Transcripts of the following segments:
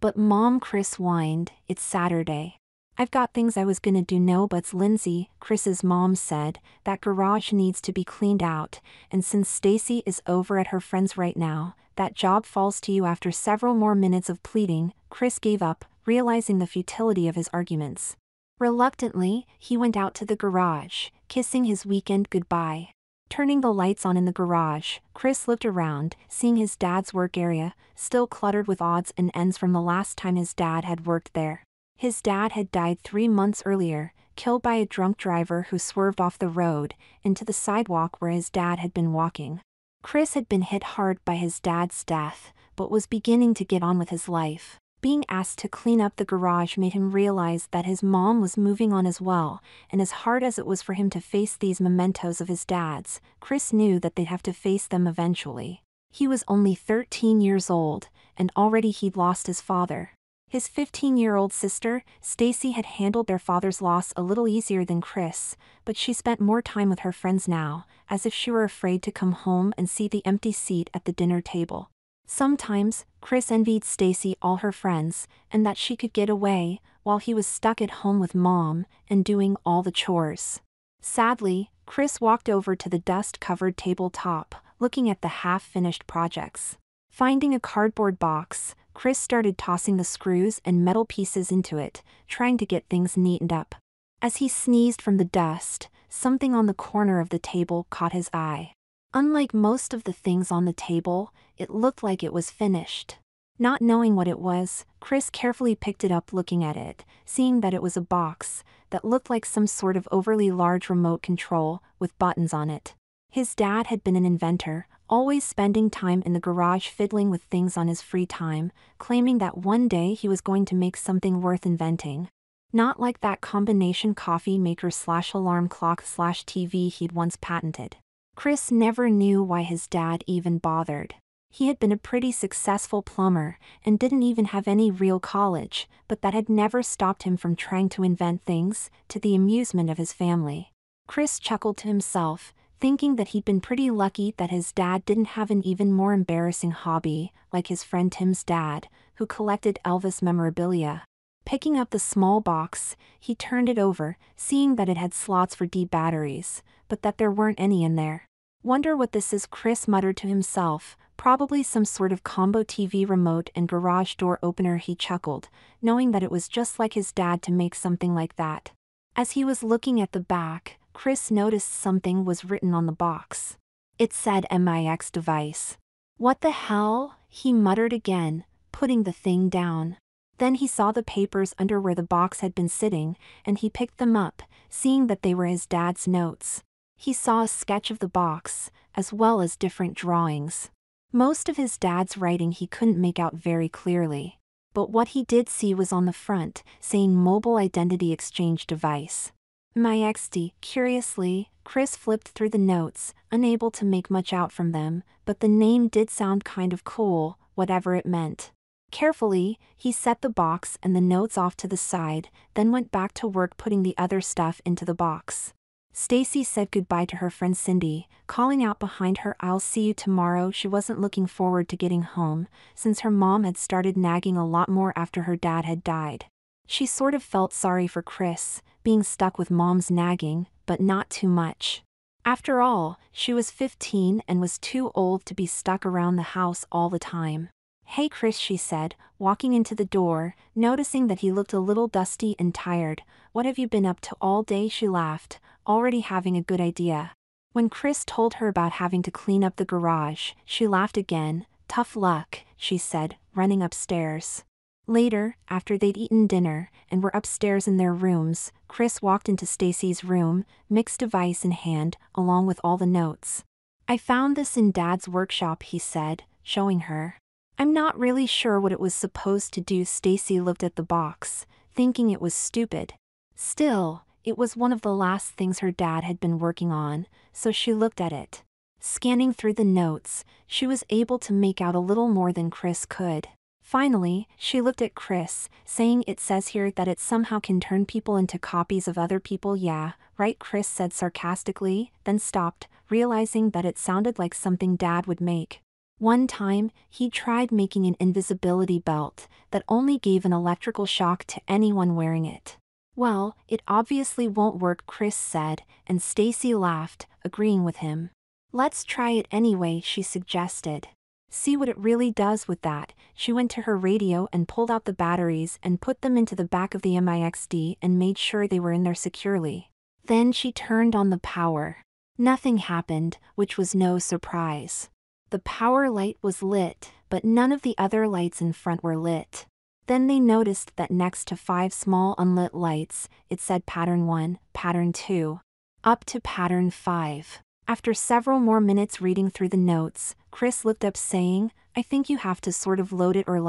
"But Mom," Chris whined, "it's Saturday. I've got things I was gonna do." "No buts, Lindsay," Chris's mom said. "That garage needs to be cleaned out, and since Stacy is over at her friend's right now, that job falls to you." After several more minutes of pleading, Chris gave up, realizing the futility of his arguments. Reluctantly, he went out to the garage, kissing his weekend goodbye. Turning the lights on in the garage, Chris looked around, seeing his dad's work area, still cluttered with odds and ends from the last time his dad had worked there. His dad had died 3 months earlier, killed by a drunk driver who swerved off the road into the sidewalk where his dad had been walking. Chris had been hit hard by his dad's death, but was beginning to get on with his life. Being asked to clean up the garage made him realize that his mom was moving on as well, and as hard as it was for him to face these mementos of his dad's, Chris knew that they'd have to face them eventually. He was only 13 years old, and already he'd lost his father. His 15-year-old sister, Stacy, had handled their father's loss a little easier than Chris, but she spent more time with her friends now, as if she were afraid to come home and see the empty seat at the dinner table. Sometimes, Chris envied Stacy all her friends, and that she could get away, while he was stuck at home with Mom, and doing all the chores. Sadly, Chris walked over to the dust-covered tabletop, looking at the half-finished projects. Finding a cardboard box, Chris started tossing the screws and metal pieces into it, trying to get things neatened up. As he sneezed from the dust, something on the corner of the table caught his eye. Unlike most of the things on the table, it looked like it was finished. Not knowing what it was, Chris carefully picked it up, looking at it, seeing that it was a box that looked like some sort of overly large remote control with buttons on it. His dad had been an inventor, always spending time in the garage fiddling with things on his free time, claiming that one day he was going to make something worth inventing. Not like that combination coffee maker / alarm clock / TV he'd once patented. Chris never knew why his dad even bothered. He had been a pretty successful plumber, and didn't even have any real college, but that had never stopped him from trying to invent things, to the amusement of his family. Chris chuckled to himself, thinking that he'd been pretty lucky that his dad didn't have an even more embarrassing hobby, like his friend Tim's dad, who collected Elvis memorabilia. Picking up the small box, he turned it over, seeing that it had slots for D batteries, but that there weren't any in there. "Wonder what this is," Chris muttered to himself. "Probably some sort of combo TV remote and garage door opener." He chuckled, knowing that it was just like his dad to make something like that. As he was looking at the back, Chris noticed something was written on the box. It said "MIX device." "What the hell?" he muttered again, putting the thing down. Then he saw the papers under where the box had been sitting, and he picked them up, seeing that they were his dad's notes. He saw a sketch of the box, as well as different drawings. Most of his dad's writing he couldn't make out very clearly, but what he did see was on the front, saying "Mobile Identity Exchange Device." MIXD. Curiously, Chris flipped through the notes, unable to make much out from them, but the name did sound kind of cool, whatever it meant. Carefully, he set the box and the notes off to the side, then went back to work putting the other stuff into the box. Stacy said goodbye to her friend Cindy, calling out behind her, "I'll see you tomorrow." She wasn't looking forward to getting home, since her mom had started nagging a lot more after her dad had died. She sort of felt sorry for Chris, being stuck with Mom's nagging, but not too much. After all, she was 15 and was too old to be stuck around the house all the time. "Hey Chris," she said, walking into the door, noticing that he looked a little dusty and tired. "What have you been up to all day?" She laughed, already having a good idea. When Chris told her about having to clean up the garage, she laughed again. "Tough luck," she said, running upstairs. Later, after they'd eaten dinner and were upstairs in their rooms, Chris walked into Stacy's room, MIX device in hand, along with all the notes. "I found this in Dad's workshop," he said, showing her. "I'm not really sure what it was supposed to do." Stacy looked at the box, thinking it was stupid. Still, it was one of the last things her dad had been working on, so she looked at it. Scanning through the notes, she was able to make out a little more than Chris could. Finally, she looked at Chris, saying, "It says here that it somehow can turn people into copies of other people." "Yeah, right," Chris said sarcastically, then stopped, realizing that it sounded like something Dad would make. One time, he tried making an invisibility belt that only gave an electrical shock to anyone wearing it. Well, it obviously won't work, Chris said, and Stacy laughed, agreeing with him. Let's try it anyway, she suggested. See what it really does with that. She went to her radio and pulled out the batteries and put them into the back of the MIXD and made sure they were in there securely. Then she turned on the power. Nothing happened, which was no surprise. The power light was lit, but none of the other lights in front were lit. Then they noticed that next to 5 small unlit lights, it said pattern 1, pattern 2, up to pattern 5. After several more minutes reading through the notes, Chris looked up saying, I think you have to sort of load it or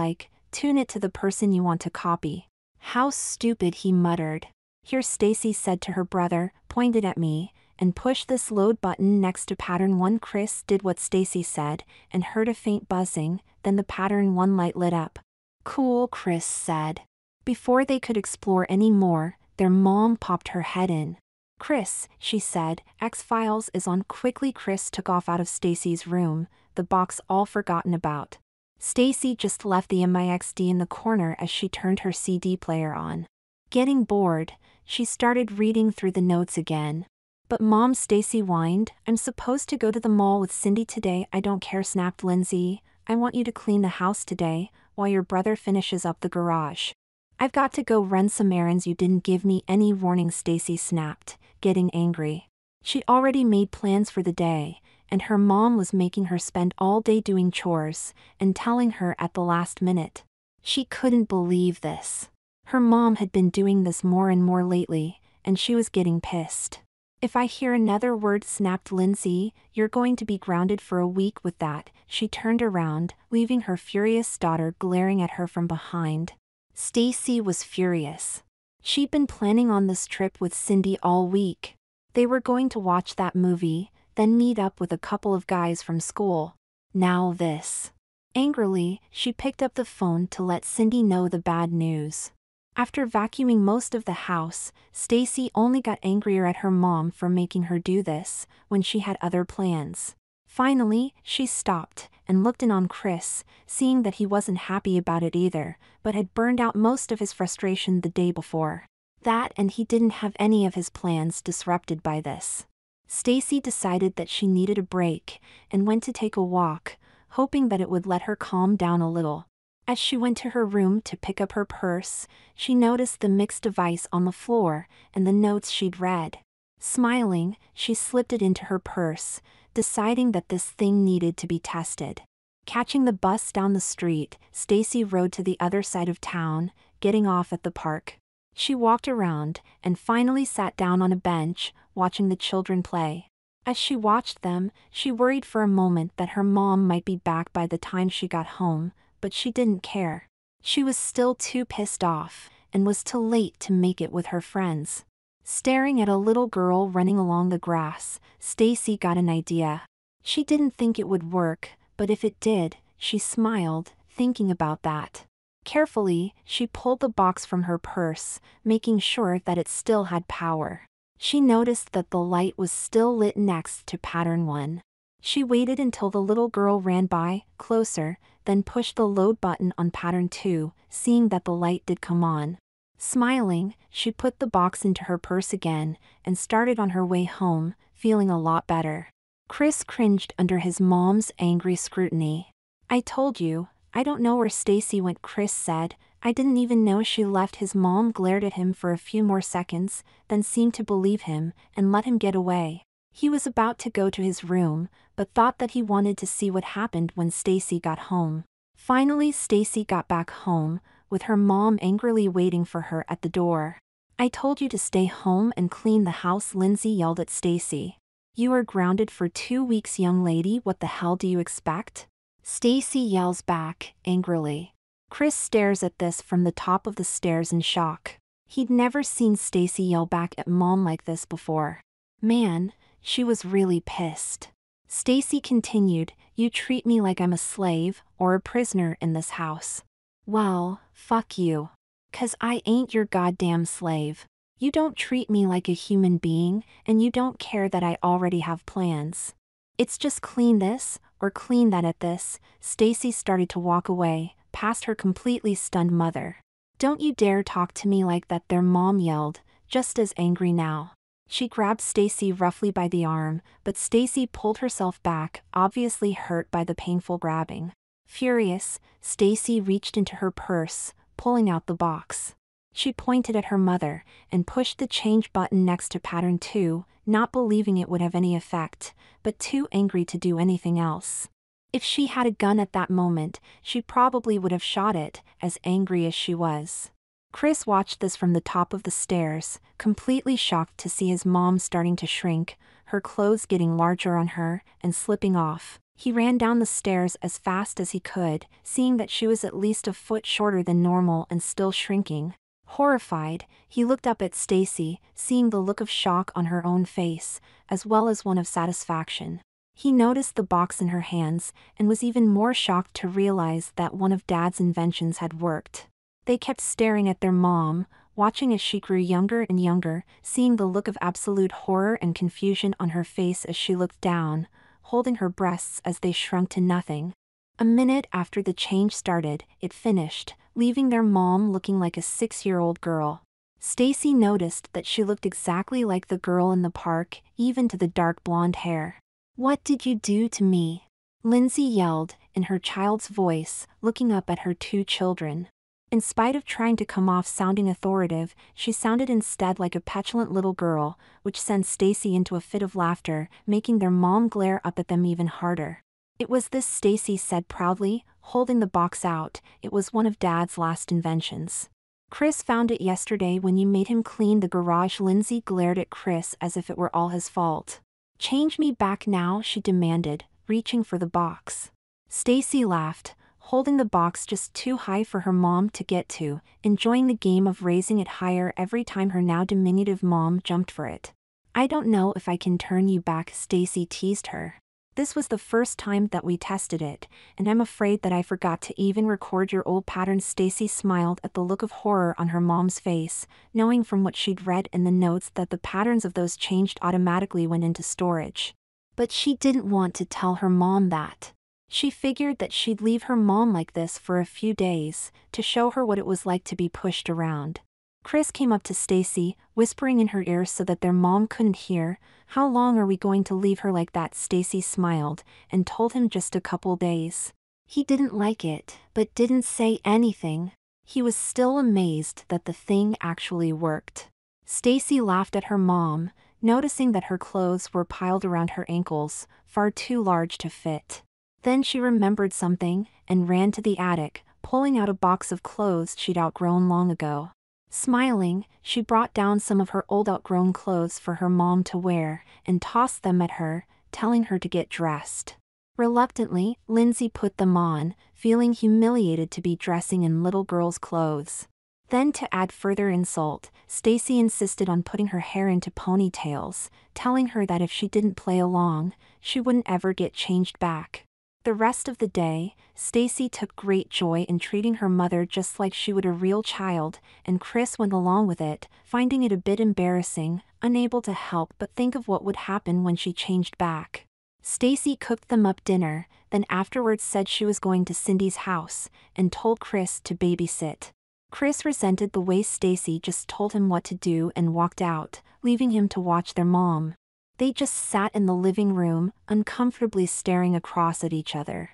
tune it to the person you want to copy. How stupid, he muttered. Here, Stacy said to her brother, pointed at me, and push this load button next to pattern 1. Chris did what Stacy said, and heard a faint buzzing, then the pattern 1 light lit up. Cool, Chris said. Before they could explore any more, their mom popped her head in. Chris, she said, X-Files is on. Quickly Chris took off out of Stacy's room, the box all forgotten about. Stacy just left the MIXD in the corner as she turned her CD player on. Getting bored, she started reading through the notes again. But Mom, Stacy whined, I'm supposed to go to the mall with Cindy today. I don't care, snapped Lindsay. I want you to clean the house today, while your brother finishes up the garage. I've got to go run some errands. You didn't give me any warning, Stacy snapped, getting angry. She already made plans for the day, and her mom was making her spend all day doing chores, and telling her at the last minute. She couldn't believe this. Her mom had been doing this more and more lately, and she was getting pissed. If I hear another word, snapped Lindsay, you're going to be grounded for a week. With that, she turned around, leaving her furious daughter glaring at her from behind. Stacy was furious. She'd been planning on this trip with Cindy all week. They were going to watch that movie, then meet up with a couple of guys from school. Now this. Angrily, she picked up the phone to let Cindy know the bad news. After vacuuming most of the house, Stacy only got angrier at her mom for making her do this, when she had other plans. Finally, she stopped, and looked in on Chris, seeing that he wasn't happy about it either, but had burned out most of his frustration the day before. That and he didn't have any of his plans disrupted by this. Stacy decided that she needed a break, and went to take a walk, hoping that it would let her calm down a little. As she went to her room to pick up her purse, she noticed the mixed device on the floor, and the notes she'd read. Smiling, she slipped it into her purse, deciding that this thing needed to be tested. Catching the bus down the street, Stacy rode to the other side of town, getting off at the park. She walked around, and finally sat down on a bench, watching the children play. As she watched them, she worried for a moment that her mom might be back by the time she got home, but she didn't care. She was still too pissed off, and was too late to make it with her friends. Staring at a little girl running along the grass, Stacy got an idea. She didn't think it would work, but if it did, she smiled, thinking about that. Carefully, she pulled the box from her purse, making sure that it still had power. She noticed that the light was still lit next to pattern 1. She waited until the little girl ran by, closer, then pushed the load button on pattern 2, seeing that the light did come on. Smiling, she put the box into her purse again, and started on her way home, feeling a lot better. Chris cringed under his mom's angry scrutiny. I told you, I don't know where Stacy went, Chris said. I didn't even know she left. His mom glared at him for a few more seconds, then seemed to believe him, and let him get away. He was about to go to his room, but thought that he wanted to see what happened when Stacy got home. Finally, Stacy got back home, with her mom angrily waiting for her at the door. I told you to stay home and clean the house, Lindsay yelled at Stacy. You are grounded for 2 weeks, young lady. What the hell do you expect? Stacy yells back, angrily. Chris stares at this from the top of the stairs in shock. He'd never seen Stacy yell back at mom like this before. Man, she was really pissed. Stacy continued, you treat me like I'm a slave, or a prisoner in this house. Well, fuck you. 'Cause I ain't your goddamn slave. You don't treat me like a human being, and you don't care that I already have plans. It's just clean this, or clean that. At this, Stacy started to walk away, past her completely stunned mother. Don't you dare talk to me like that, their mom yelled, just as angry now. She grabbed Stacy roughly by the arm, but Stacy pulled herself back, obviously hurt by the painful grabbing. Furious, Stacy reached into her purse, pulling out the box. She pointed at her mother and pushed the change button next to pattern 2, not believing it would have any effect, but too angry to do anything else. If she had a gun at that moment, she probably would have shot it, as angry as she was. Chris watched this from the top of the stairs, completely shocked to see his mom starting to shrink, her clothes getting larger on her, and slipping off. He ran down the stairs as fast as he could, seeing that she was at least a foot shorter than normal and still shrinking. Horrified, he looked up at Stacy, seeing the look of shock on her own face, as well as one of satisfaction. He noticed the box in her hands, and was even more shocked to realize that one of Dad's inventions had worked. They kept staring at their mom, watching as she grew younger and younger, seeing the look of absolute horror and confusion on her face as she looked down, holding her breasts as they shrunk to nothing. A minute after the change started, it finished, leaving their mom looking like a 6-year-old girl. Stacy noticed that she looked exactly like the girl in the park, even to the dark blonde hair. "What did you do to me?" Lindsay yelled, in her child's voice, looking up at her 2 children. In spite of trying to come off sounding authoritative, she sounded instead like a petulant little girl, which sent Stacy into a fit of laughter, making their mom glare up at them even harder. "It was this," Stacy said proudly, holding the box out. "It was one of Dad's last inventions. Chris found it yesterday when you made him clean the garage." Lindsay glared at Chris as if it were all his fault. "Change me back now," she demanded, reaching for the box. Stacy laughed, holding the box just too high for her mom to get to, enjoying the game of raising it higher every time her now diminutive mom jumped for it. "I don't know if I can turn you back," Stacy teased her. "This was the first time that we tested it, and I'm afraid that I forgot to even record your old patterns." Stacy smiled at the look of horror on her mom's face, knowing from what she'd read in the notes that the patterns of those changed automatically went into storage. But she didn't want to tell her mom that. She figured that she'd leave her mom like this for a few days, to show her what it was like to be pushed around. Chris came up to Stacy, whispering in her ear so that their mom couldn't hear. "How long are we going to leave her like that?" Stacy smiled, and told him just a couple days. He didn't like it, but didn't say anything. He was still amazed that the thing actually worked. Stacy laughed at her mom, noticing that her clothes were piled around her ankles, far too large to fit. Then she remembered something, and ran to the attic, pulling out a box of clothes she'd outgrown long ago. Smiling, she brought down some of her old outgrown clothes for her mom to wear, and tossed them at her, telling her to get dressed. Reluctantly, Lindsay put them on, feeling humiliated to be dressing in little girl's clothes. Then, to add further insult, Stacy insisted on putting her hair into ponytails, telling her that if she didn't play along, she wouldn't ever get changed back. The rest of the day, Stacy took great joy in treating her mother just like she would a real child, and Chris went along with it, finding it a bit embarrassing, unable to help but think of what would happen when she changed back. Stacy cooked them up dinner, then afterwards said she was going to Cindy's house, and told Chris to babysit. Chris resented the way Stacy just told him what to do and walked out, leaving him to watch their mom. They just sat in the living room, uncomfortably staring across at each other.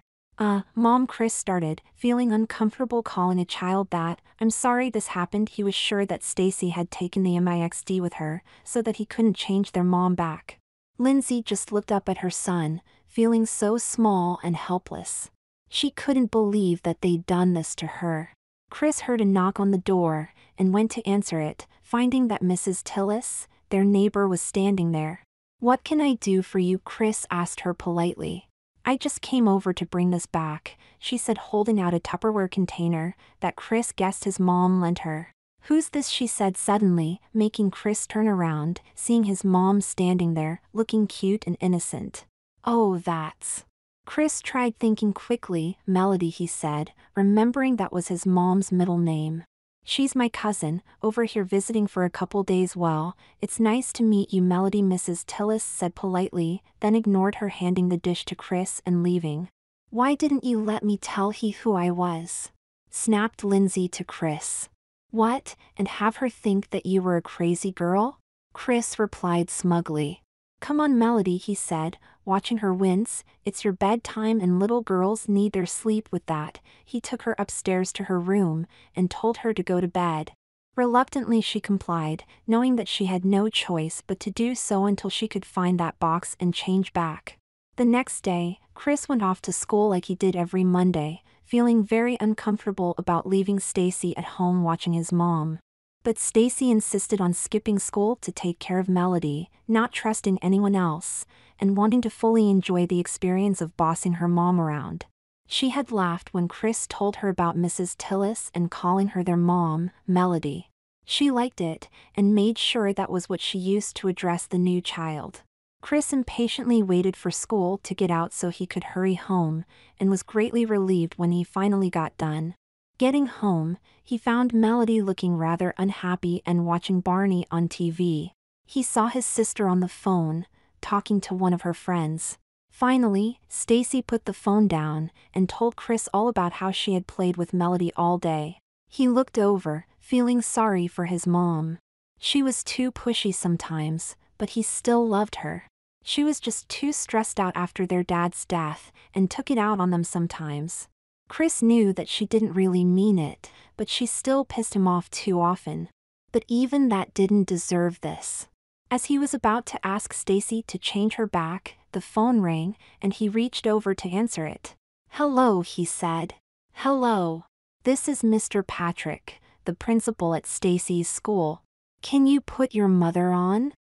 Mom," Chris started, feeling uncomfortable calling a child that. "I'm sorry this happened." He was sure that Stacy had taken the MIXD with her, so that he couldn't change their mom back. Lindsay just looked up at her son, feeling so small and helpless. She couldn't believe that they'd done this to her. Chris heard a knock on the door, and went to answer it, finding that Mrs. Tillis, their neighbor, was standing there. "What can I do for you?" Chris asked her politely. "I just came over to bring this back," she said, holding out a Tupperware container that Chris guessed his mom lent her. "Who's this?" she said suddenly, making Chris turn around, seeing his mom standing there, looking cute and innocent. "Oh, that's..." Chris tried thinking quickly. "Melody," he said, remembering that was his mom's middle name. She's my cousin, over here visiting for a couple days. Well, it's nice to meet you, Melody, Mrs. Tillis said politely, then ignored her, handing the dish to Chris and leaving. Why didn't you let me tell he who I was? Snapped Lindsay to Chris. What, and have her think that you were a crazy girl? Chris replied smugly. Come on, Melody, he said, watching her wince, it's your bedtime and little girls need their sleep. With that, he took her upstairs to her room and told her to go to bed. Reluctantly she complied, knowing that she had no choice but to do so until she could find that box and change back. The next day, Chris went off to school like he did every Monday, feeling very uncomfortable about leaving Stacy at home watching his mom. But Stacy insisted on skipping school to take care of Melody, not trusting anyone else, and wanting to fully enjoy the experience of bossing her mom around. She had laughed when Chris told her about Mrs. Tillis and calling her their mom, Melody. She liked it, and made sure that was what she used to address the new child. Chris impatiently waited for school to get out so he could hurry home, and was greatly relieved when he finally got done. Getting home, he found Melody looking rather unhappy and watching Barney on TV. He saw his sister on the phone, talking to one of her friends. Finally, Stacy put the phone down and told Chris all about how she had played with Melody all day. He looked over, feeling sorry for his mom. She was too pushy sometimes, but he still loved her. She was just too stressed out after their dad's death and took it out on them sometimes. Chris knew that she didn't really mean it, but she still pissed him off too often. But even that didn't deserve this. As he was about to ask Stacy to change her back, the phone rang, and he reached over to answer it. Hello, he said. Hello. This is Mr. Patrick, the principal at Stacy's school. Can you put your mother on?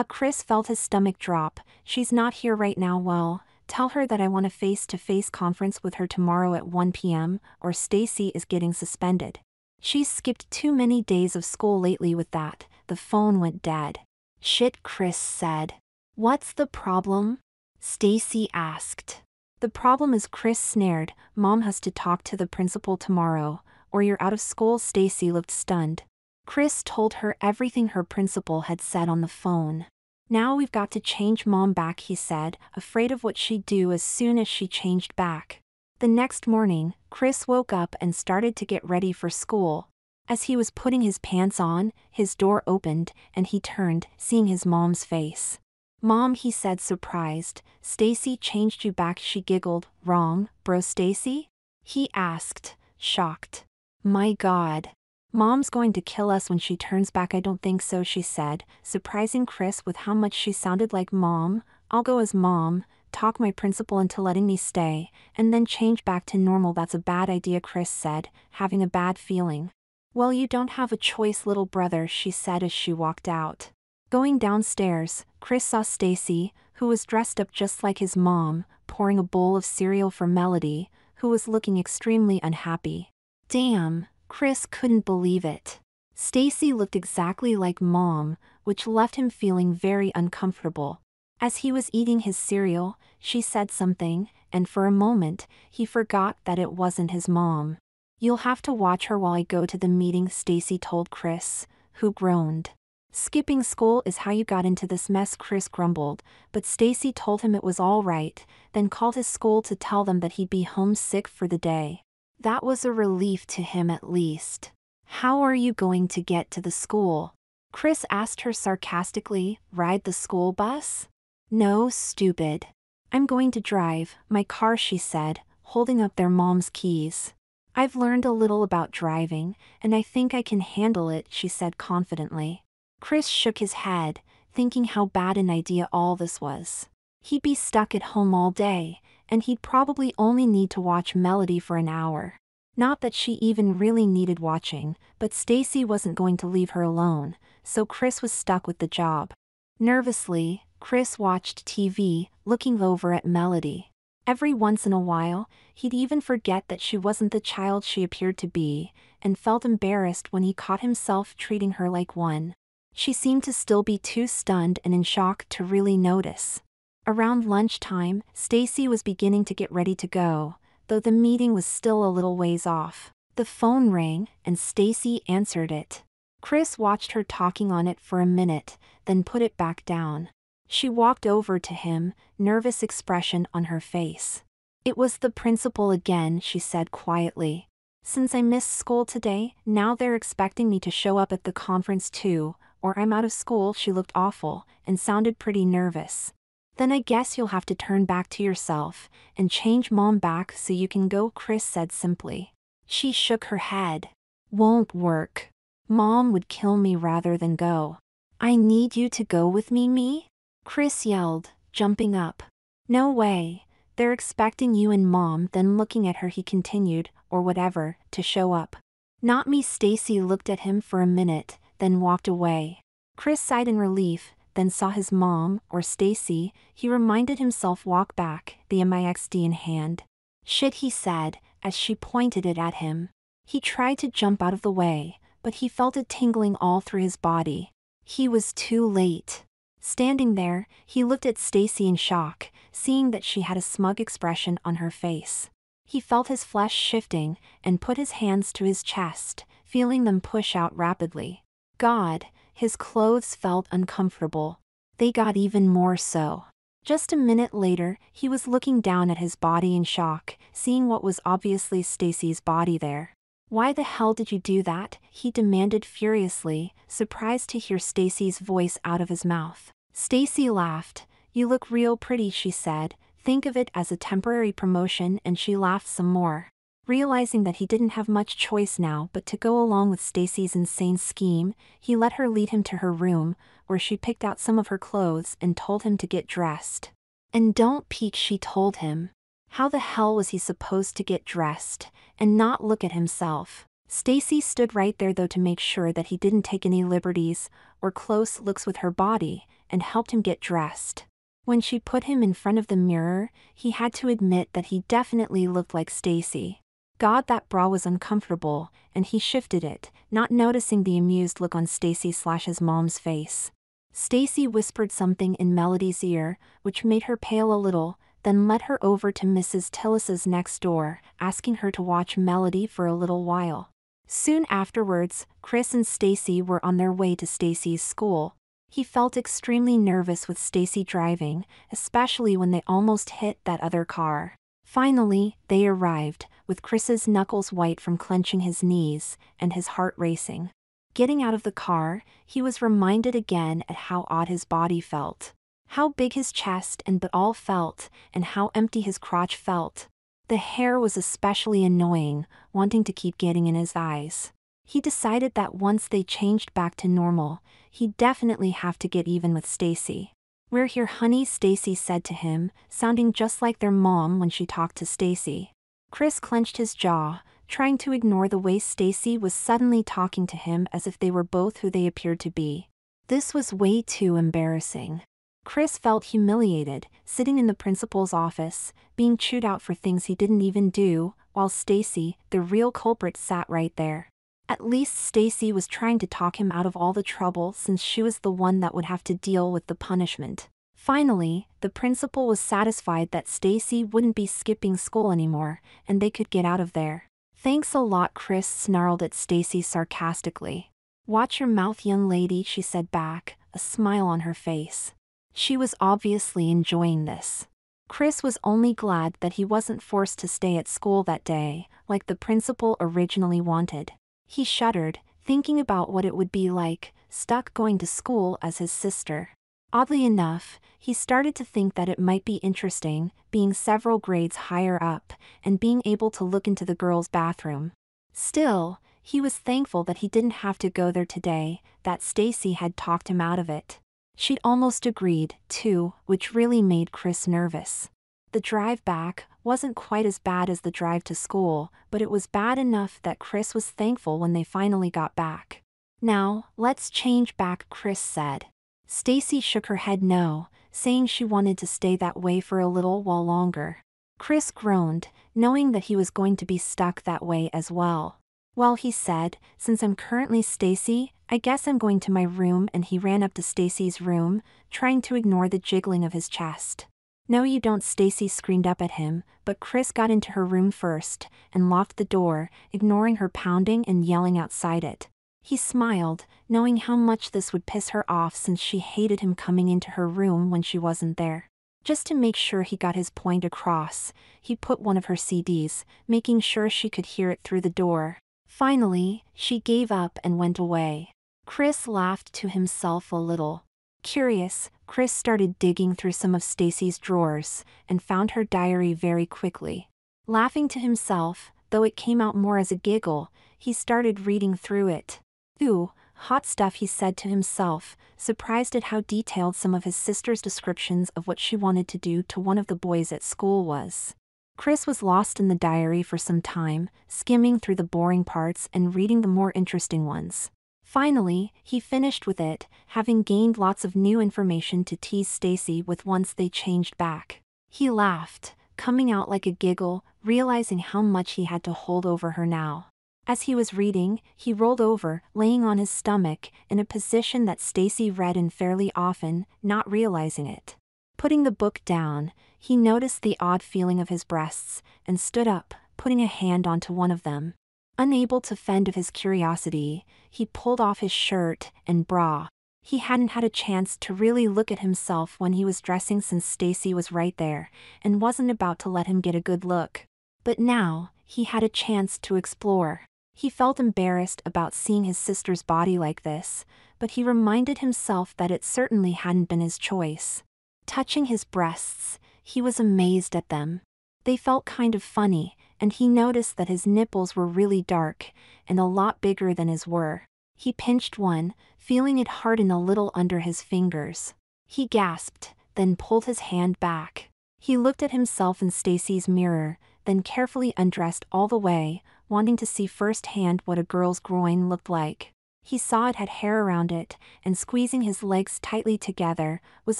Chris felt his stomach drop. She's not here right now. Well, tell her that I want a face-to-face conference with her tomorrow at 1 p.m. or Stacy is getting suspended. She's skipped too many days of school lately. With that, the phone went dead. Shit, Chris said. What's the problem? Stacy asked. The problem is, Chris snared, Mom has to talk to the principal tomorrow, or you're out of school. Stacy looked stunned. Chris told her everything her principal had said on the phone. Now we've got to change Mom back, he said, afraid of what she'd do as soon as she changed back. The next morning, Chris woke up and started to get ready for school. As he was putting his pants on, his door opened, and he turned, seeing his mom's face. Mom, he said, surprised. Stacy changed you back, she giggled. Wrong, bro, Stacy? He asked, shocked. My God. Mom's going to kill us when she turns back. I don't think so, she said, surprising Chris with how much she sounded like Mom. I'll go as Mom, talk my principal into letting me stay, and then change back to normal. That's a bad idea, Chris said, having a bad feeling. Well, you don't have a choice, little brother, she said as she walked out. Going downstairs, Chris saw Stacy, who was dressed up just like his mom, pouring a bowl of cereal for Melody, who was looking extremely unhappy. Damn, Chris couldn't believe it. Stacy looked exactly like Mom, which left him feeling very uncomfortable. As he was eating his cereal, she said something, and for a moment, he forgot that it wasn't his mom. You'll have to watch her while I go to the meeting, Stacy told Chris, who groaned. Skipping school is how you got into this mess, Chris grumbled, but Stacy told him it was all right, then called his school to tell them that he'd be homesick for the day. That was a relief to him at least. How are you going to get to the school? Chris asked her sarcastically. Ride the school bus? No, stupid. I'm going to drive my car, she said, holding up their mom's keys. I've learned a little about driving, and I think I can handle it, she said confidently. Chris shook his head, thinking how bad an idea all this was. He'd be stuck at home all day, and he'd probably only need to watch Melody for an hour. Not that she even really needed watching, but Stacy wasn't going to leave her alone, so Chris was stuck with the job. Nervously, Chris watched TV, looking over at Melody. Every once in a while, he'd even forget that she wasn't the child she appeared to be, and felt embarrassed when he caught himself treating her like one. She seemed to still be too stunned and in shock to really notice. Around lunchtime, Stacy was beginning to get ready to go, though the meeting was still a little ways off. The phone rang, and Stacy answered it. Chris watched her talking on it for a minute, then put it back down. She walked over to him, nervous expression on her face. "It was the principal again," she said quietly. "Since I missed school today, now they're expecting me to show up at the conference too, or I'm out of school." She looked awful, and sounded pretty nervous. "Then I guess you'll have to turn back to yourself, and change Mom back so you can go," Chris said simply. She shook her head. "Won't work. Mom would kill me rather than go." "I need you to go with me?" Chris yelled, jumping up. "No way. They're expecting you and Mom." Then looking at her he continued, "or whatever, to show up." "Not me." Stacy looked at him for a minute, then walked away. Chris sighed in relief, then saw his mom, or Stacy. He reminded himself walk back, the MIXD in hand. "Shit," he said, as she pointed it at him. He tried to jump out of the way, but he felt it tingling all through his body. He was too late. Standing there, he looked at Stacy in shock, seeing that she had a smug expression on her face. He felt his flesh shifting, and put his hands to his chest, feeling them push out rapidly. God, his clothes felt uncomfortable. They got even more so. Just a minute later, he was looking down at his body in shock, seeing what was obviously Stacy's body there. "Why the hell did you do that?" he demanded furiously, surprised to hear Stacy's voice out of his mouth. Stacy laughed. "You look real pretty," she said. "Think of it as a temporary promotion." And she laughed some more. Realizing that he didn't have much choice now but to go along with Stacy's insane scheme, he let her lead him to her room, where she picked out some of her clothes and told him to get dressed. "And don't peek," she told him. How the hell was he supposed to get dressed and not look at himself? Stacy stood right there though to make sure that he didn't take any liberties or close looks with her body, and helped him get dressed. When she put him in front of the mirror, he had to admit that he definitely looked like Stacy. God, that bra was uncomfortable, and he shifted it, not noticing the amused look on Stacy/his mom's face. Stacy whispered something in Melody's ear, which made her pale a little, then led her over to Mrs. Tillis's next door, asking her to watch Melody for a little while. Soon afterwards, Chris and Stacy were on their way to Stacy's school. He felt extremely nervous with Stacy driving, especially when they almost hit that other car. Finally, they arrived, with Chris's knuckles white from clenching his knees, and his heart racing. Getting out of the car, he was reminded again at how odd his body felt. How big his chest and butt all felt, and how empty his crotch felt. The hair was especially annoying, wanting to keep getting in his eyes. He decided that once they changed back to normal, he'd definitely have to get even with Stacy. "We're here, honey," Stacy said to him, sounding just like their mom when she talked to Stacy. Chris clenched his jaw, trying to ignore the way Stacy was suddenly talking to him as if they were both who they appeared to be. This was way too embarrassing. Chris felt humiliated, sitting in the principal's office, being chewed out for things he didn't even do, while Stacy, the real culprit, sat right there. At least Stacy was trying to talk him out of all the trouble since she was the one that would have to deal with the punishment. Finally, the principal was satisfied that Stacy wouldn't be skipping school anymore, and they could get out of there. "Thanks a lot," Chris snarled at Stacy sarcastically. "Watch your mouth, young lady," she said back, a smile on her face. She was obviously enjoying this. Chris was only glad that he wasn't forced to stay at school that day, like the principal originally wanted. He shuddered, thinking about what it would be like, stuck going to school as his sister. Oddly enough, he started to think that it might be interesting, being several grades higher up, and being able to look into the girls' bathroom. Still, he was thankful that he didn't have to go there today, that Stacy had talked him out of it. She'd almost agreed, too, which really made Chris nervous. The drive back wasn't quite as bad as the drive to school, but it was bad enough that Chris was thankful when they finally got back. "Now, let's change back," Chris said. Stacy shook her head no, saying she wanted to stay that way for a little while longer. Chris groaned, knowing that he was going to be stuck that way as well. "Well," he said, "since I'm currently Stacy, I guess I'm going to my room," and he ran up to Stacy's room, trying to ignore the jiggling of his chest. "No you don't," Stacy screamed up at him, but Chris got into her room first and locked the door, ignoring her pounding and yelling outside it. He smiled, knowing how much this would piss her off since she hated him coming into her room when she wasn't there. Just to make sure he got his point across, he put one of her CDs, making sure she could hear it through the door. Finally, she gave up and went away. Chris laughed to himself a little. Curious, Chris started digging through some of Stacy's drawers and found her diary very quickly. Laughing to himself, though it came out more as a giggle, he started reading through it. "Ooh, hot stuff," he said to himself, surprised at how detailed some of his sister's descriptions of what she wanted to do to one of the boys at school was. Chris was lost in the diary for some time, skimming through the boring parts and reading the more interesting ones. Finally, he finished with it, having gained lots of new information to tease Stacy with once they changed back. He laughed, coming out like a giggle, realizing how much he had to hold over her now. As he was reading, he rolled over, laying on his stomach, in a position that Stacy read in fairly often, not realizing it. Putting the book down, he noticed the odd feeling of his breasts, and stood up, putting a hand onto one of them. Unable to fend off his curiosity, he pulled off his shirt and bra. He hadn't had a chance to really look at himself when he was dressing since Stacy was right there, and wasn't about to let him get a good look. But now, he had a chance to explore. He felt embarrassed about seeing his sister's body like this, but he reminded himself that it certainly hadn't been his choice. Touching his breasts, he was amazed at them. They felt kind of funny, and he noticed that his nipples were really dark, and a lot bigger than his were. He pinched one, feeling it harden a little under his fingers. He gasped, then pulled his hand back. He looked at himself in Stacy's mirror, then carefully undressed all the way, wanting to see firsthand what a girl's groin looked like. He saw it had hair around it, and squeezing his legs tightly together, was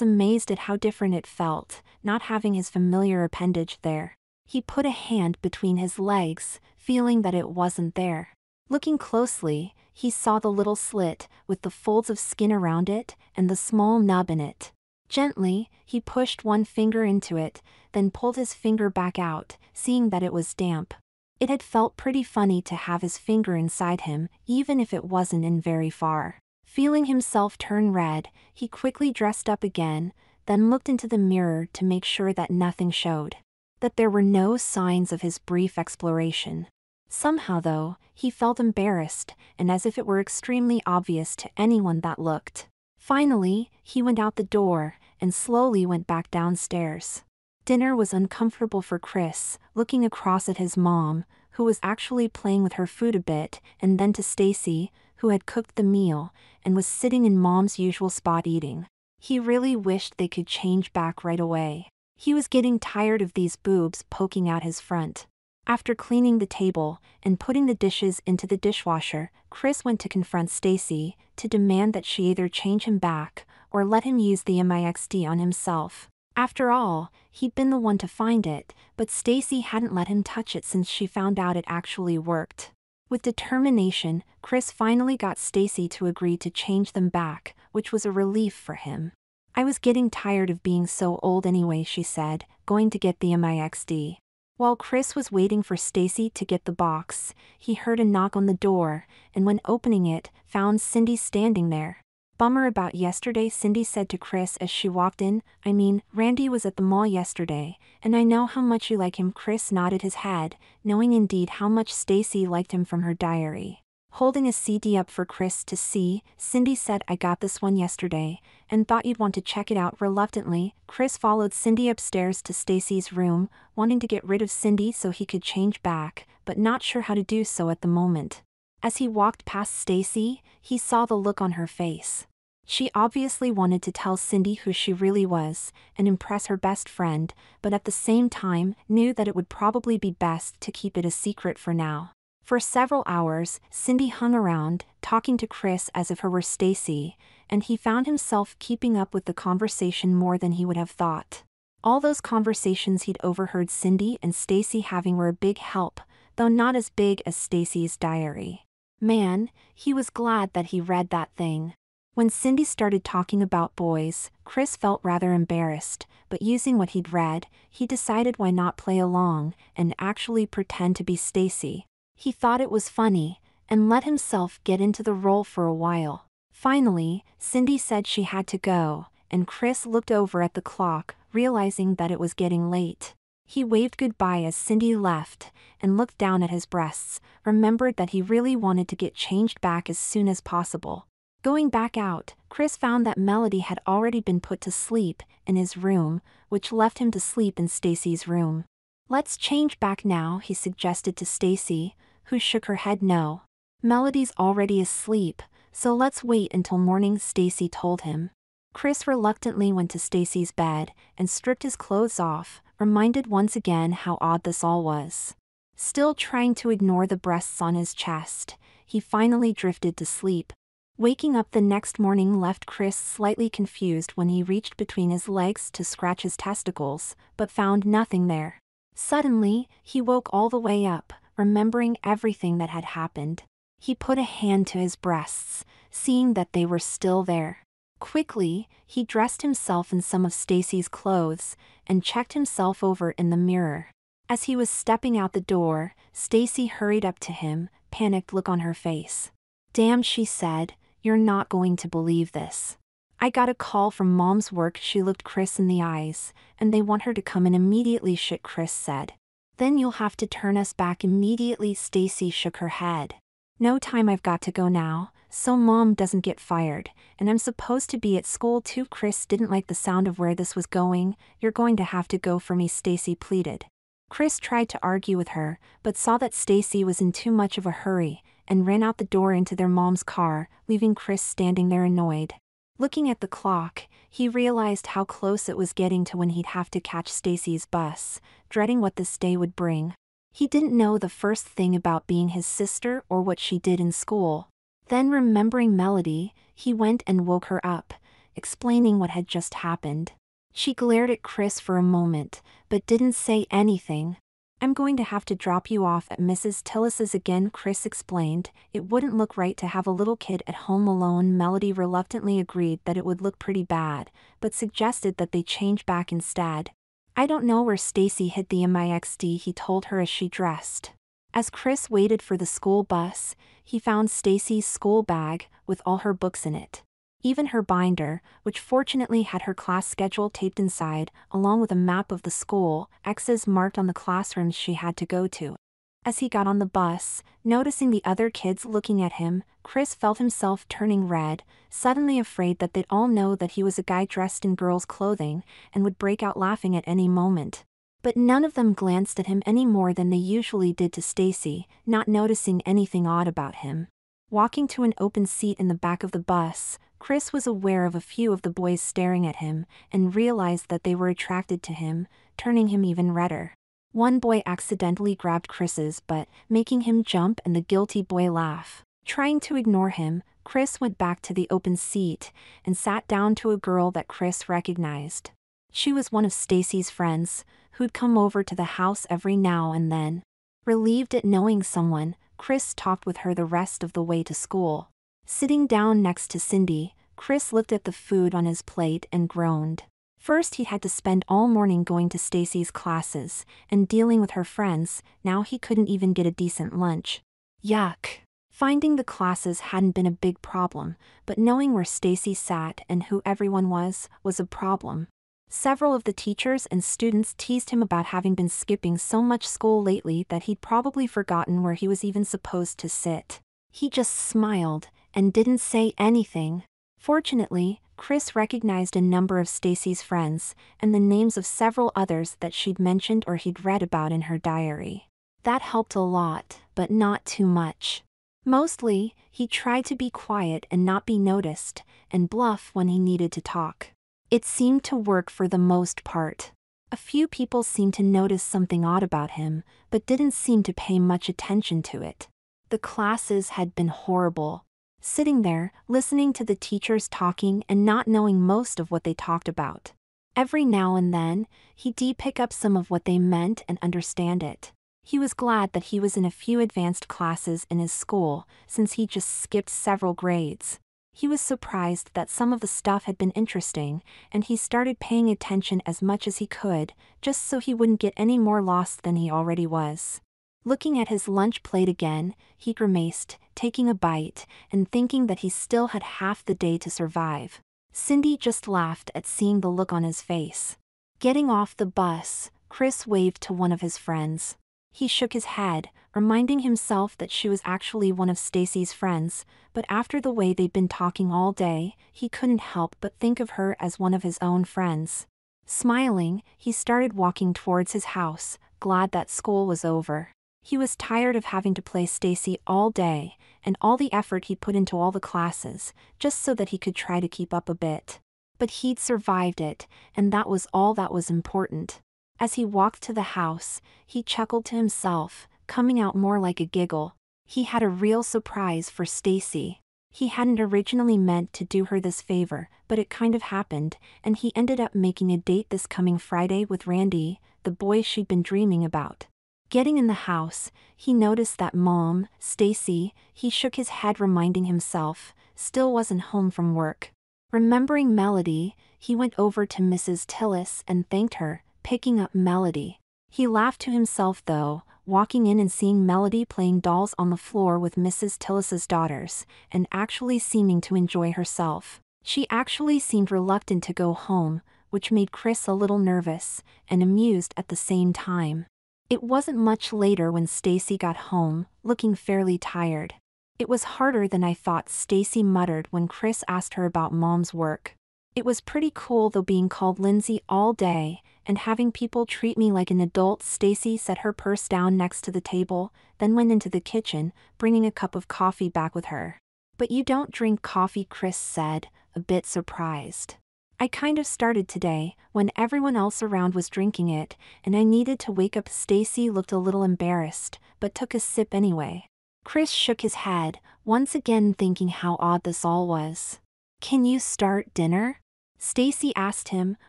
amazed at how different it felt, not having his familiar appendage there. He put a hand between his legs, feeling that it wasn't there. Looking closely, he saw the little slit, with the folds of skin around it, and the small nub in it. Gently, he pushed one finger into it, then pulled his finger back out, seeing that it was damp. It had felt pretty funny to have his finger inside him, even if it wasn't in very far. Feeling himself turn red, he quickly dressed up again, then looked into the mirror to make sure that nothing showed. That there were no signs of his brief exploration. Somehow though, he felt embarrassed, and as if it were extremely obvious to anyone that looked. Finally, he went out the door, and slowly went back downstairs. Dinner was uncomfortable for Chris, looking across at his mom, who was actually playing with her food a bit, and then to Stacy, who had cooked the meal, and was sitting in Mom's usual spot eating. He really wished they could change back right away. He was getting tired of these boobs poking out his front. After cleaning the table and putting the dishes into the dishwasher, Chris went to confront Stacy, to demand that she either change him back, or let him use the MIXD on himself. After all, he'd been the one to find it, but Stacy hadn't let him touch it since she found out it actually worked. With determination, Chris finally got Stacy to agree to change them back, which was a relief for him. "I was getting tired of being so old anyway," she said, going to get the MIXD. While Chris was waiting for Stacy to get the box, he heard a knock on the door, and when opening it, found Cindy standing there. "Bummer about yesterday," Cindy said to Chris as she walked in. "I mean, Randy was at the mall yesterday, and I know how much you like him." Chris nodded his head, knowing indeed how much Stacy liked him from her diary. Holding a CD up for Chris to see, Cindy said, "I got this one yesterday, and thought you'd want to check it out." Reluctantly, Chris followed Cindy upstairs to Stacy's room, wanting to get rid of Cindy so he could change back, but not sure how to do so at the moment. As he walked past Stacy, he saw the look on her face. She obviously wanted to tell Cindy who she really was, and impress her best friend, but at the same time, knew that it would probably be best to keep it a secret for now. For several hours, Cindy hung around, talking to Chris as if her were Stacy, and he found himself keeping up with the conversation more than he would have thought. All those conversations he'd overheard Cindy and Stacy having were a big help, though not as big as Stacy's diary. Man, he was glad that he read that thing. When Cindy started talking about boys, Chris felt rather embarrassed, but using what he'd read, he decided why not play along and actually pretend to be Stacy. He thought it was funny, and let himself get into the role for a while. Finally, Cindy said she had to go, and Chris looked over at the clock, realizing that it was getting late. He waved goodbye as Cindy left, and looked down at his breasts, remembered that he really wanted to get changed back as soon as possible. Going back out, Chris found that Melody had already been put to sleep in his room, which left him to sleep in Stacy's room. "Let's change back now," he suggested to Stacy, who shook her head no. "Melody's already asleep, so let's wait until morning," Stacy told him. Chris reluctantly went to Stacy's bed and stripped his clothes off, reminded once again how odd this all was. Still trying to ignore the breasts on his chest, he finally drifted to sleep. Waking up the next morning left Chris slightly confused when he reached between his legs to scratch his testicles, but found nothing there. Suddenly, he woke all the way up, remembering everything that had happened. He put a hand to his breasts, seeing that they were still there. Quickly, he dressed himself in some of Stacy's clothes and checked himself over in the mirror. As he was stepping out the door, Stacy hurried up to him, panicked look on her face. "Damn," she said, "you're not going to believe this. I got a call from Mom's work." She looked Chris in the eyes, "and they want her to come in immediately." "Shit," Chris said. "Then you'll have to turn us back immediately." Stacy shook her head. "No time, I've got to go now, so Mom doesn't get fired, and I'm supposed to be at school too." Chris didn't like the sound of where this was going. "You're going to have to go for me," Stacy pleaded. Chris tried to argue with her, but saw that Stacy was in too much of a hurry, and ran out the door into their mom's car, leaving Chris standing there annoyed. Looking at the clock, he realized how close it was getting to when he'd have to catch Stacy's bus, dreading what this day would bring. He didn't know the first thing about being his sister or what she did in school. Then, remembering Melody, he went and woke her up, explaining what had just happened. She glared at Chris for a moment, but didn't say anything. "I'm going to have to drop you off at Mrs. Tillis's again," Chris explained. "It wouldn't look right to have a little kid at home alone." Melody reluctantly agreed that it would look pretty bad, but suggested that they change back instead. "I don't know where Stacy hid the MIXD," he told her as she dressed. As Chris waited for the school bus, he found Stacy's school bag with all her books in it. Even her binder, which fortunately had her class schedule taped inside, along with a map of the school, X's marked on the classrooms she had to go to. As he got on the bus, noticing the other kids looking at him, Chris felt himself turning red, suddenly afraid that they'd all know that he was a guy dressed in girls' clothing, and would break out laughing at any moment. But none of them glanced at him any more than they usually did to Stacy, not noticing anything odd about him. Walking to an open seat in the back of the bus, Chris was aware of a few of the boys staring at him, and realized that they were attracted to him, turning him even redder. One boy accidentally grabbed Chris's butt, making him jump and the guilty boy laugh. Trying to ignore him, Chris went back to the open seat, and sat down to a girl that Chris recognized. She was one of Stacy's friends, who'd come over to the house every now and then. Relieved at knowing someone, Chris talked with her the rest of the way to school. Sitting down next to Cindy, Chris looked at the food on his plate and groaned. First he had to spend all morning going to Stacy's classes and dealing with her friends, now he couldn't even get a decent lunch. Yuck. Finding the classes hadn't been a big problem, but knowing where Stacy sat and who everyone was a problem. Several of the teachers and students teased him about having been skipping so much school lately that he'd probably forgotten where he was even supposed to sit. He just smiled and didn't say anything. Fortunately, Chris recognized a number of Stacy's friends and the names of several others that she'd mentioned or he'd read about in her diary. That helped a lot, but not too much. Mostly, he tried to be quiet and not be noticed, and bluff when he needed to talk. It seemed to work for the most part. A few people seemed to notice something odd about him, but didn't seem to pay much attention to it. The classes had been horrible. Sitting there, listening to the teachers talking and not knowing most of what they talked about. Every now and then, he'd pick up some of what they meant and understand it. He was glad that he was in a few advanced classes in his school, since he just skipped several grades. He was surprised that some of the stuff had been interesting, and he started paying attention as much as he could, just so he wouldn't get any more lost than he already was. Looking at his lunch plate again, he grimaced, taking a bite, and thinking that he still had half the day to survive. Cindy just laughed at seeing the look on his face. Getting off the bus, Chris waved to one of his friends. He shook his head, reminding himself that she was actually one of Stacy's friends, but after the way they'd been talking all day, he couldn't help but think of her as one of his own friends. Smiling, he started walking towards his house, glad that school was over. He was tired of having to play Stacy all day, and all the effort he put into all the classes, just so that he could try to keep up a bit. But he'd survived it, and that was all that was important. As he walked to the house, he chuckled to himself, coming out more like a giggle. He had a real surprise for Stacy. He hadn't originally meant to do her this favor, but it kind of happened, and he ended up making a date this coming Friday with Randy, the boy she'd been dreaming about. Getting in the house, he noticed that Mom, Stacy, he shook his head reminding himself, still wasn't home from work. Remembering Melody, he went over to Mrs. Tillis and thanked her, picking up Melody. He laughed to himself though, walking in and seeing Melody playing dolls on the floor with Mrs. Tillis's daughters, and actually seeming to enjoy herself. She actually seemed reluctant to go home, which made Chris a little nervous, and amused at the same time. It wasn't much later when Stacy got home, looking fairly tired. "It was harder than I thought," Stacy muttered when Chris asked her about Mom's work. "It was pretty cool though, being called Lindsay all day, and having people treat me like an adult." Stacy set her purse down next to the table, then went into the kitchen, bringing a cup of coffee back with her. "But you don't drink coffee," Chris said, a bit surprised. "I kind of started today, when everyone else around was drinking it, and I needed to wake up." Stacy looked a little embarrassed, but took a sip anyway. Chris shook his head, once again thinking how odd this all was. "Can you start dinner?" Stacy asked him.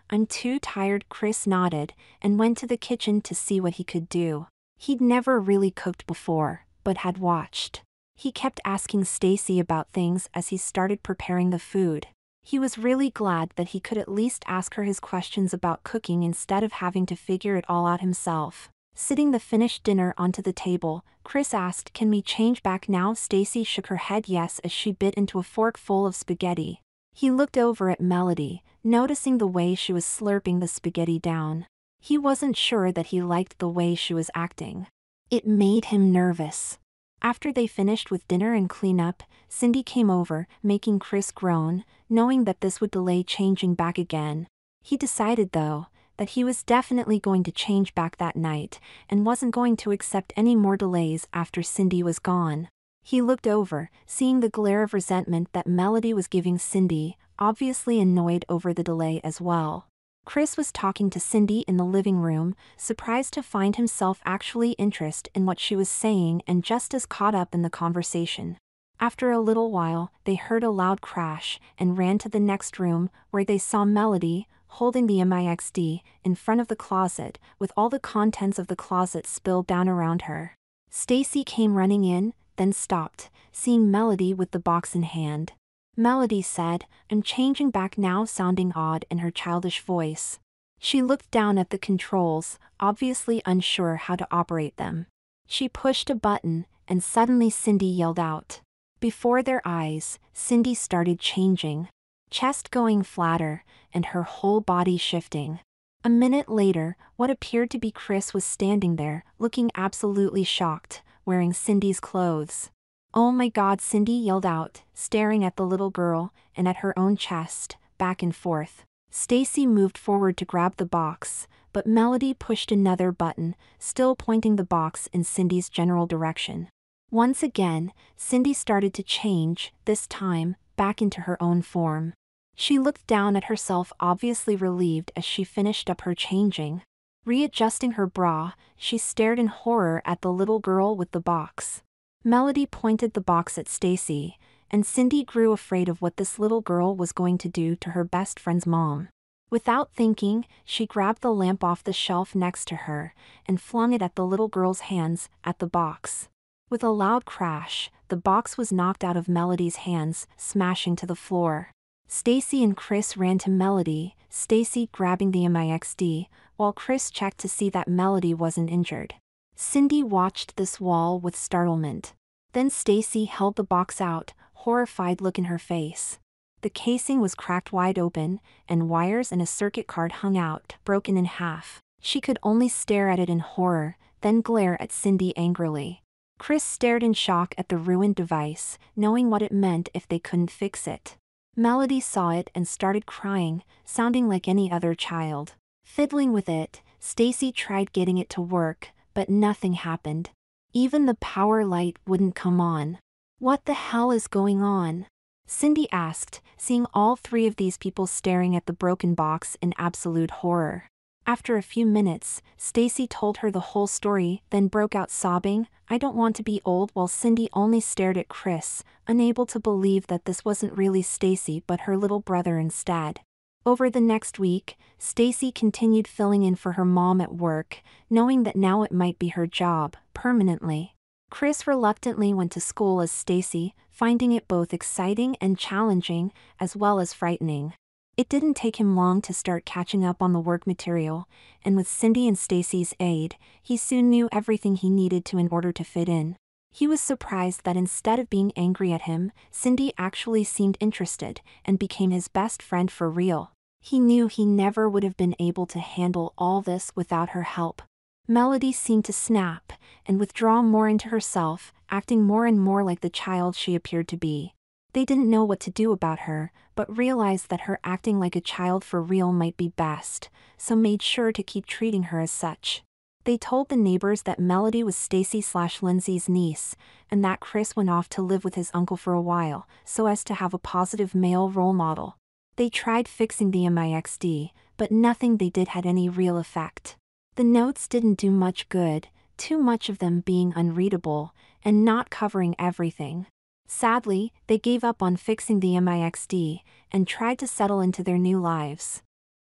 "I'm too tired." Chris nodded, and went to the kitchen to see what he could do. He'd never really cooked before, but had watched. He kept asking Stacy about things as he started preparing the food. He was really glad that he could at least ask her his questions about cooking instead of having to figure it all out himself. Sitting the finished dinner onto the table, Chris asked, "Can we change back now?" Stacy shook her head yes as she bit into a fork full of spaghetti. He looked over at Melody, noticing the way she was slurping the spaghetti down. He wasn't sure that he liked the way she was acting. It made him nervous. After they finished with dinner and cleanup, Cindy came over, making Chris groan, knowing that this would delay changing back again. He decided though, that he was definitely going to change back that night, and wasn't going to accept any more delays after Cindy was gone. He looked over, seeing the glare of resentment that Melody was giving Cindy, obviously annoyed over the delay as well. Chris was talking to Cindy in the living room, surprised to find himself actually interested in what she was saying and just as caught up in the conversation. After a little while, they heard a loud crash and ran to the next room, where they saw Melody, holding the mixed in front of the closet, with all the contents of the closet spilled down around her. Stacy came running in, then stopped, seeing Melody with the box in hand. Melody said, "I'm changing back now," sounding odd in her childish voice. She looked down at the controls, obviously unsure how to operate them. She pushed a button, and suddenly Cindy yelled out. Before their eyes, Cindy started changing. Chest going flatter, and her whole body shifting. A minute later, what appeared to be Chris was standing there, looking absolutely shocked, wearing Cindy's clothes. "Oh my God," Cindy yelled out, staring at the little girl, and at her own chest, back and forth. Stacy moved forward to grab the box, but Melody pushed another button, still pointing the box in Cindy's general direction. Once again, Cindy started to change, this time, back into her own form. She looked down at herself, obviously relieved as she finished up her changing. Readjusting her bra, she stared in horror at the little girl with the box. Melody pointed the box at Stacy, and Cindy grew afraid of what this little girl was going to do to her best friend's mom. Without thinking, she grabbed the lamp off the shelf next to her, and flung it at the little girl's hands, at the box. With a loud crash, the box was knocked out of Melody's hands, smashing to the floor. Stacy and Chris ran to Melody, Stacy grabbing the MIXD, while Chris checked to see that Melody wasn't injured. Cindy watched this wall with startlement. Then Stacy held the box out, horrified look in her face. The casing was cracked wide open, and wires and a circuit card hung out, broken in half. She could only stare at it in horror, then glare at Cindy angrily. Chris stared in shock at the ruined device, knowing what it meant if they couldn't fix it. Melody saw it and started crying, sounding like any other child. Fiddling with it, Stacy tried getting it to work, but nothing happened. Even the power light wouldn't come on. What the hell is going on? Cindy asked, seeing all three of these people staring at the broken box in absolute horror. After a few minutes, Stacy told her the whole story, then broke out sobbing, "I don't want to be old," while Cindy only stared at Chris, unable to believe that this wasn't really Stacy but her little brother instead. Over the next week, Stacy continued filling in for her mom at work, knowing that now it might be her job, permanently. Chris reluctantly went to school as Stacy, finding it both exciting and challenging, as well as frightening. It didn't take him long to start catching up on the work material, and with Cindy and Stacy's aid, he soon knew everything he needed to in order to fit in. He was surprised that instead of being angry at him, Cindy actually seemed interested, and became his best friend for real. He knew he never would have been able to handle all this without her help. Melody seemed to snap, and withdraw more into herself, acting more and more like the child she appeared to be. They didn't know what to do about her, but realized that her acting like a child for real might be best, so made sure to keep treating her as such. They told the neighbors that Melody was Stacy/Lindsay's niece, and that Chris went off to live with his uncle for a while, so as to have a positive male role model. They tried fixing the MIXD, but nothing they did had any real effect. The notes didn't do much good, too much of them being unreadable, and not covering everything. Sadly, they gave up on fixing the MIXD, and tried to settle into their new lives.